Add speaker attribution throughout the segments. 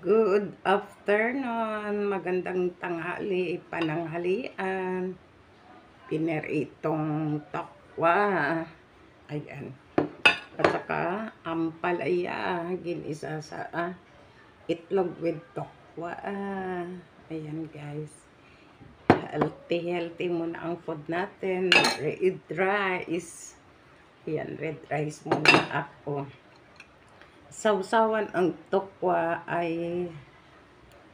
Speaker 1: Good afternoon, magandang tanghali, pananghalian, pineritong tokwa, ayan, at saka ampalaya, ginisa sa itlog with tokwa, ayan guys, healthy muna ang food natin, red rice, ayan, red rice muna ako. Sausawan ang tokwa ay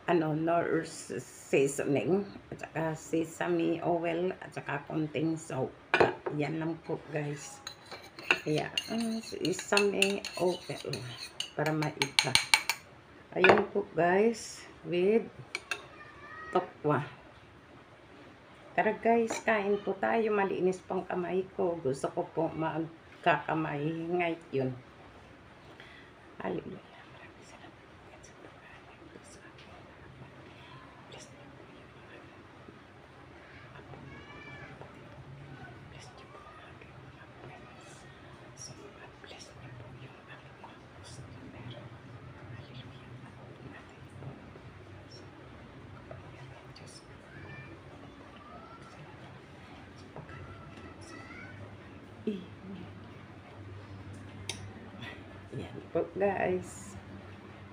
Speaker 1: nor seasoning at saka sesame oil at saka konting soap. Yan lang po guys. Kaya sesame oil para maiba. Ayun po guys with tokwa. Tara guys, kain po tayo. Malinis pang kamay ko. Gusto ko po magkakamay ngayon. Hallelujah. Yan po guys.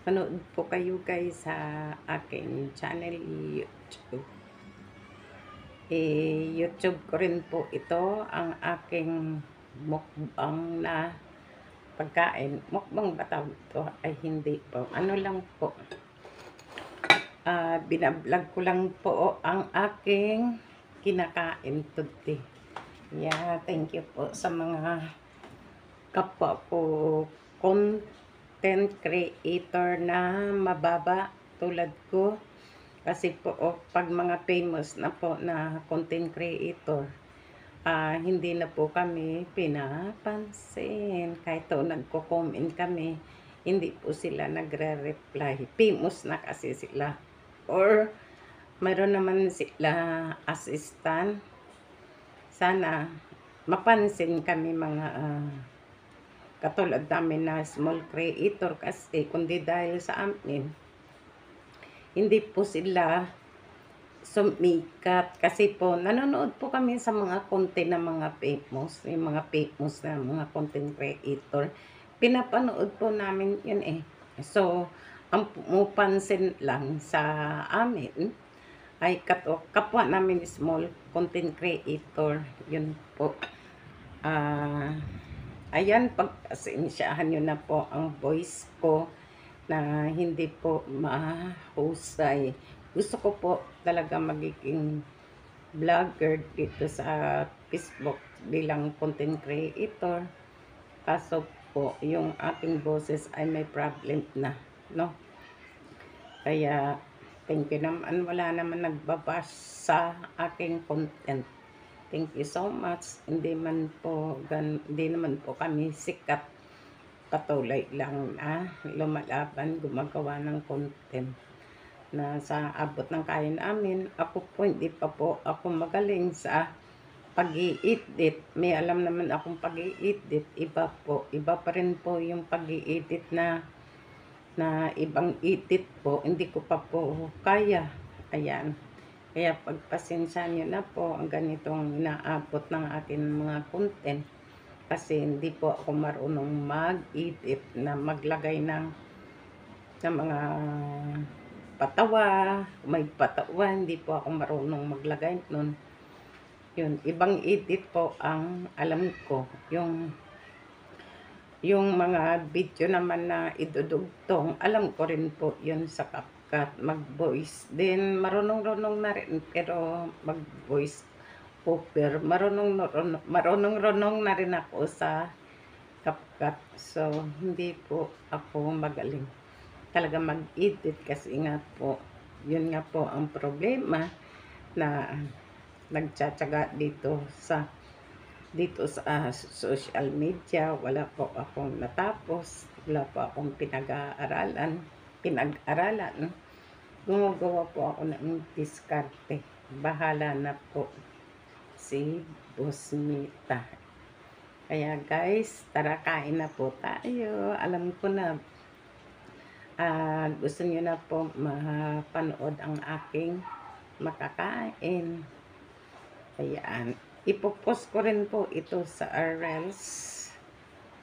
Speaker 1: Manood po kayo guys sa aking channel YouTube. YouTube ko rin po ito ang aking mukbang na pagkain. Mukbang ba tawag ito? Ay hindi po. Ano lang po. Binablog ko lang po ang aking kinakain today. Yeah, thank you po sa mga kapwa ko content creator na mababa tulad ko. Kasi po pag mga famous na po na content creator, hindi na po kami pinapansin. Kahit nagko-comment kami, hindi po sila nagre-reply. Famous na kasi sila. Or mayroon naman sila assistant. Sana mapansin kami mga katulad namin na small creator kasi kundi dahil sa amin hindi po sila sumikat kasi po nanonood po kami sa mga content ng mga famous, yung mga famous na mga content creator, pinapanood po namin yun so ang pumupansin lang sa amin ay kapwa namin small content creator, yun po. Ayan, pagpasensyahan nyo na po ang voice ko na hindi po mahusay. Gusto ko po talaga magiging vlogger dito sa Facebook bilang content creator. Kaso po, yung ating boses ay may problem na, no? Kaya, thank you naman. Wala naman nagbabash sa aking content. Thank you so much. Hindi naman po kami sikat. Patuloy lang na lumalaban, gumagawa ng content na sa abot ng kaya namin. Ako po, hindi pa po ako magaling sa pag-i-edit. May alam naman akong pag-i-edit. Iba pa rin po yung pag-i-edit na ibang edit po. Hindi ko pa po kaya. Ayan. Kaya pagpasensya nyo na po ang ganitong inaabot ng akin mga content. Kasi hindi po ako marunong mag-edit na maglagay ng mga patawa. May patawa, hindi po ako marunong maglagay nun. Yun, ibang edit po ang alam ko. Yung mga video naman na idudugtong, alam ko rin po yun sa mag-voice din, marunong na rin, pero mag-voice over, marunong na rin ako sa CapCut. So hindi po ako magaling talaga mag-edit kasi nga po, yun nga po ang problema na nagtsatsaga dito sa social media. Wala po akong natapos, wala po akong pinag-aralan. Gumagawa po ako ng diskarte. Bahala na po si Bosmita. Kaya guys, tara kain na po tayo. Alam ko na gusto niyo na po mapanood ang aking makakain. Ayan. Ipopost ko rin po ito sa Reels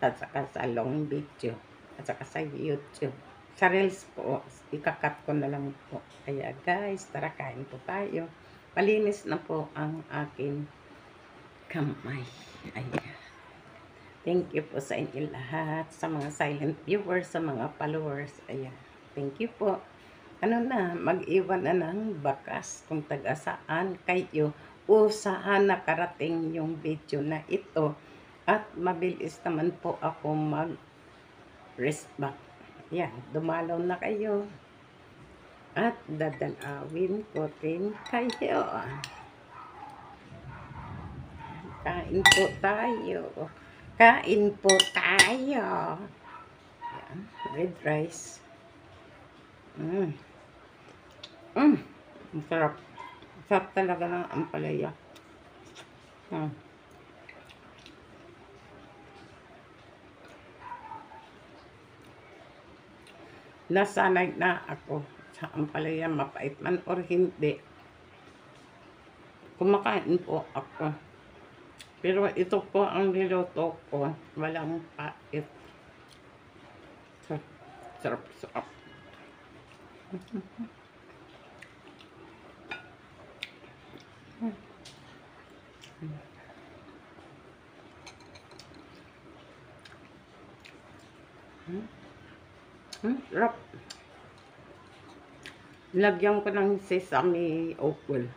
Speaker 1: at saka sa long video at saka sa YouTube. Sa Reels po, ikakat ko na lang po. Kaya guys, tara kain po tayo. Palinis na po ang aking kamay. Ayan. Thank you po sa inyo lahat, sa mga silent viewers, sa mga followers. Ayan. Thank you po. Ano na, mag-iwan na ng bakas kung taga-saan kayo o saan nakarating yung video na ito. At mabilis naman po ako mag-rest back. Ayan, dumalaw na kayo. At dadalawin ko rin kayo. Kain po tayo. Kain po tayo. Ayan, red rice. Masarap. Masarap talaga ng ampalaya. Nasanay na ako sa ampalaya, mapait man or hindi. Kumakain po ako. Pero ito po ang niluto ko. Walang pait. Sarap, sarap. Sarap. Lagyan ko ng sesame oil.